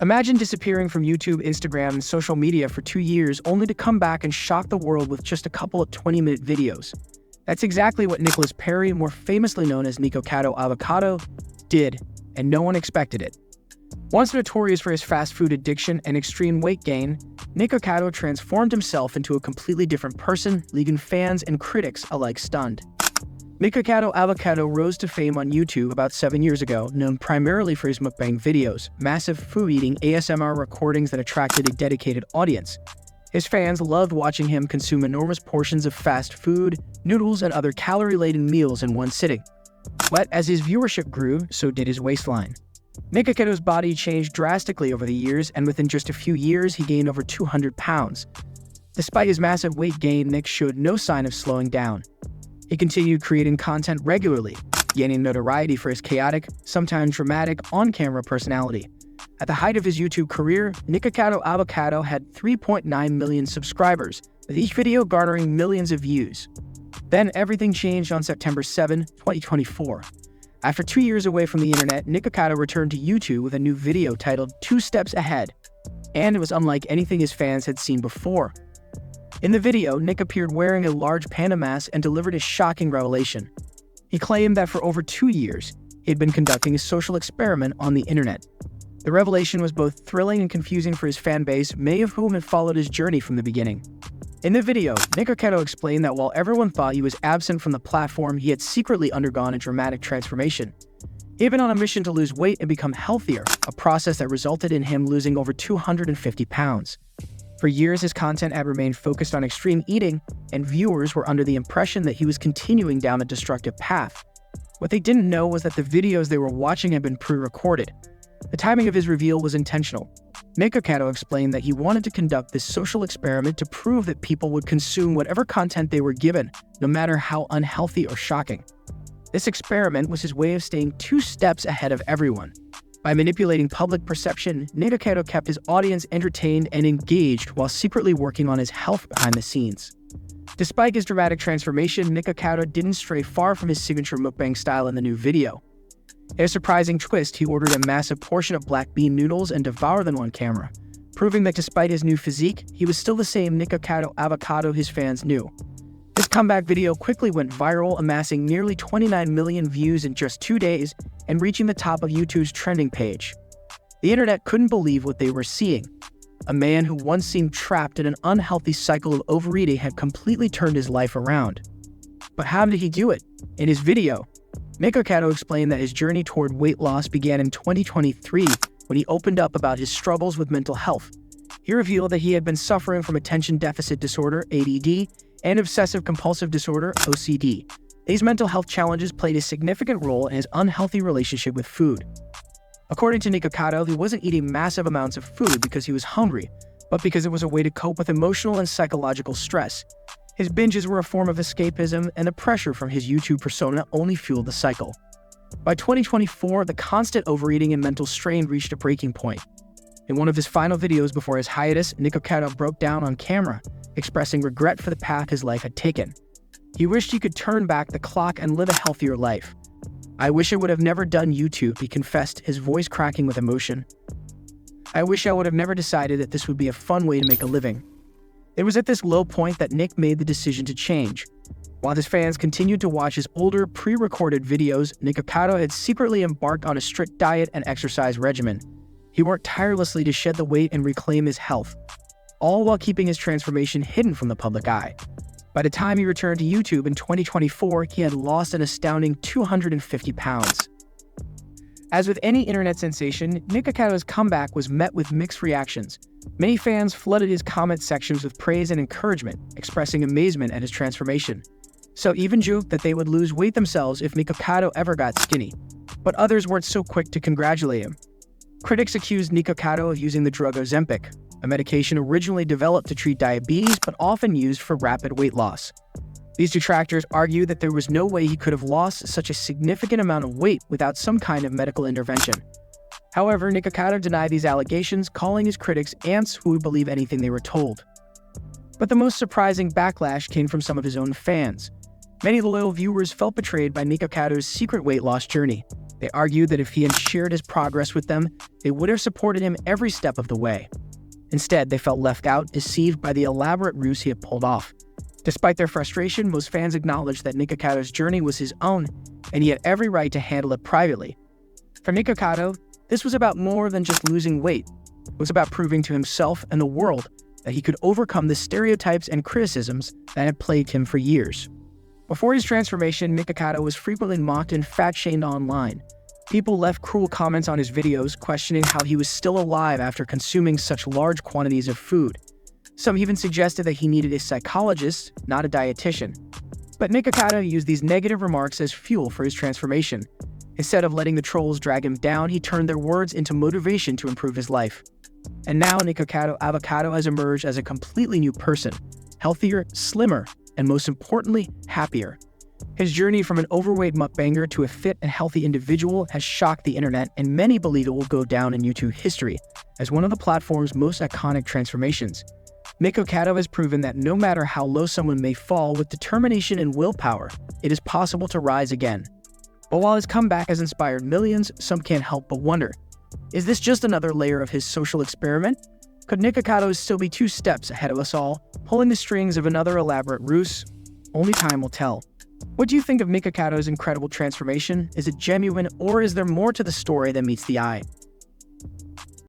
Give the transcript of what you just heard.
Imagine disappearing from YouTube, Instagram, and social media for 2 years only to come back and shock the world with just a couple of 20-minute videos. That's exactly what Nicholas Perry, more famously known as Nikocado Avocado, did, and no one expected it. Once notorious for his fast food addiction and extreme weight gain, Nikocado transformed himself into a completely different person, leaving fans and critics alike stunned. Nikocado Avocado rose to fame on YouTube about 7 years ago, known primarily for his mukbang videos, massive food-eating ASMR recordings that attracted a dedicated audience. His fans loved watching him consume enormous portions of fast food, noodles, and other calorie-laden meals in one sitting. But as his viewership grew, so did his waistline. Nikocado's body changed drastically over the years, and within just a few years, he gained over 200 pounds. Despite his massive weight gain, Nick showed no sign of slowing down. He continued creating content regularly, gaining notoriety for his chaotic, sometimes dramatic, on-camera personality. At the height of his YouTube career, Nikocado Avocado had 3.9 million subscribers, with each video garnering millions of views. Then everything changed on September 7, 2024. After 2 years away from the internet, Nikocado returned to YouTube with a new video titled 2 Steps Ahead, and it was unlike anything his fans had seen before. In the video, Nick appeared wearing a large panda mask and delivered a shocking revelation. He claimed that for over 2 years, he had been conducting a social experiment on the internet. The revelation was both thrilling and confusing for his fan base, many of whom had followed his journey from the beginning. In the video, Nikocado explained that while everyone thought he was absent from the platform, he had secretly undergone a dramatic transformation. He had been on a mission to lose weight and become healthier, a process that resulted in him losing over 250 pounds. For years, his content had remained focused on extreme eating, and viewers were under the impression that he was continuing down a destructive path. What they didn't know was that the videos they were watching had been pre-recorded. The timing of his reveal was intentional. Nikocado explained that he wanted to conduct this social experiment to prove that people would consume whatever content they were given, no matter how unhealthy or shocking. This experiment was his way of staying 2 steps ahead of everyone. By manipulating public perception, Nikocado kept his audience entertained and engaged while secretly working on his health behind the scenes. Despite his dramatic transformation, Nikocado didn't stray far from his signature mukbang style in the new video. In a surprising twist, he ordered a massive portion of black bean noodles and devoured them on camera, proving that despite his new physique, he was still the same Nikocado Avocado his fans knew. This comeback video quickly went viral, amassing nearly 29 million views in just 2 days and reaching the top of YouTube's trending page. The internet couldn't believe what they were seeing. A man who once seemed trapped in an unhealthy cycle of overeating had completely turned his life around. But how did he do it? In his video, Nikocado explained that his journey toward weight loss began in 2023 when he opened up about his struggles with mental health. He revealed that he had been suffering from attention deficit disorder, ADD, and obsessive-compulsive disorder, OCD. These mental health challenges played a significant role in his unhealthy relationship with food. According to Nikocado, he wasn't eating massive amounts of food because he was hungry, but because it was a way to cope with emotional and psychological stress. His binges were a form of escapism, and the pressure from his YouTube persona only fueled the cycle. By 2024, the constant overeating and mental strain reached a breaking point. In one of his final videos before his hiatus, Nikocado broke down on camera, expressing regret for the path his life had taken. He wished he could turn back the clock and live a healthier life. "I wish I would have never done YouTube," he confessed, his voice cracking with emotion. "I wish I would have never decided that this would be a fun way to make a living." It was at this low point that Nick made the decision to change. While his fans continued to watch his older, pre-recorded videos, Nikocado had secretly embarked on a strict diet and exercise regimen. He worked tirelessly to shed the weight and reclaim his health, all while keeping his transformation hidden from the public eye. By the time he returned to YouTube in 2024, he had lost an astounding 250 pounds. As with any internet sensation, Nikocado's comeback was met with mixed reactions. Many fans flooded his comment sections with praise and encouragement, expressing amazement at his transformation. Some even joked that they would lose weight themselves if Nikocado ever got skinny, but others weren't so quick to congratulate him. Critics accused Nikocado of using the drug Ozempic, a medication originally developed to treat diabetes but often used for rapid weight loss. These detractors argued that there was no way he could have lost such a significant amount of weight without some kind of medical intervention. However, Nikocado denied these allegations, calling his critics ants who would believe anything they were told. But the most surprising backlash came from some of his own fans. Many loyal viewers felt betrayed by Nikocado's secret weight loss journey. They argued that if he had shared his progress with them, they would have supported him every step of the way. Instead, they felt left out, deceived by the elaborate ruse he had pulled off. Despite their frustration, most fans acknowledged that Nikocado's journey was his own, and he had every right to handle it privately. For Nikocado, this was about more than just losing weight. It was about proving to himself and the world that he could overcome the stereotypes and criticisms that had plagued him for years. Before his transformation, Nikocado was frequently mocked and fat-shamed online. People left cruel comments on his videos, questioning how he was still alive after consuming such large quantities of food. Some even suggested that he needed a psychologist, not a dietitian. But Nikocado used these negative remarks as fuel for his transformation. Instead of letting the trolls drag him down, he turned their words into motivation to improve his life. And now Nikocado Avocado has emerged as a completely new person, healthier, slimmer, and most importantly, happier. His journey from an overweight mukbanger to a fit and healthy individual has shocked the internet, and many believe it will go down in YouTube history as one of the platform's most iconic transformations. Nikocado has proven that no matter how low someone may fall, with determination and willpower, it is possible to rise again. But while his comeback has inspired millions, some can't help but wonder, is this just another layer of his social experiment? Could Nikocado still be 2 steps ahead of us all, pulling the strings of another elaborate ruse? Only time will tell. What do you think of Nikocado's incredible transformation? Is it genuine, or is there more to the story than meets the eye?